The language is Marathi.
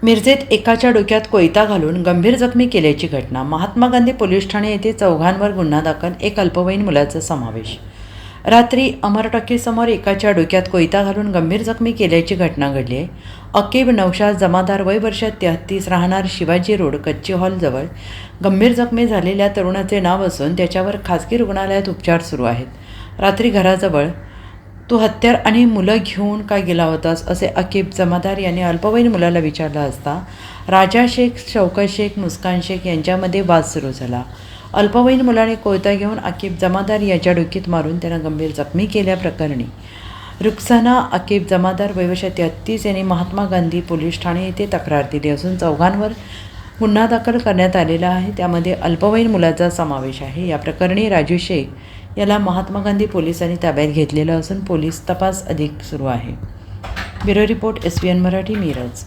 मिरजेत एकाच्या डोक्यात कोयता घालून गंभीर जखमी केल्याची घटना. महात्मा गांधी पोलीस ठाणे येथे चौघांवर गुन्हा दाखल, एक अल्पवयीन मुलाचा समावेश. रात्री अमर टॉकीजसमोर एकाच्या डोक्यात कोयता घालून गंभीर जखमी केल्याची घटना घडली आहे. अकीब नौशाद जमादार, वय वर्ष 33, राहणार शिवाजी रोड, कच्ची हॉलजवळ गंभीर जखमी झालेल्या तरुणाचे नाव असून त्याच्यावर खासगी रुग्णालयात उपचार सुरू आहेत. रात्री घराजवळ तू हत्यार आणि मुलं घेऊन का गेला होतास, असे अकीब जमादार यांनी अल्पवयीन मुलाला विचारलं असता राजा शेख, शौकत शेख, मुस्कान शेख यांच्यामध्ये वाद सुरू झाला. अल्पवयीन मुलाने कोयता घेऊन अकीब जमादार याच्या डोकीत मारून त्यांना गंभीर जखमी केल्याप्रकरणी रुखसाना अकीब जमादार, वय वर्ष 33 यांनी महात्मा गांधी पोलीस ठाणे येथे तक्रार दिली असून चौघांवर गुन्हा दाखल करण्यात आलेला आहे. त्यामध्ये अल्पवयीन मुलाचा समावेश आहे. या प्रकरणी राजू शेख याला महात्मा गांधी पोलिसांनी ताब्यात घेतलेलं असून पोलीस तपास अधिक सुरू आहे. Bureau report, SBN Marathi, Miraj.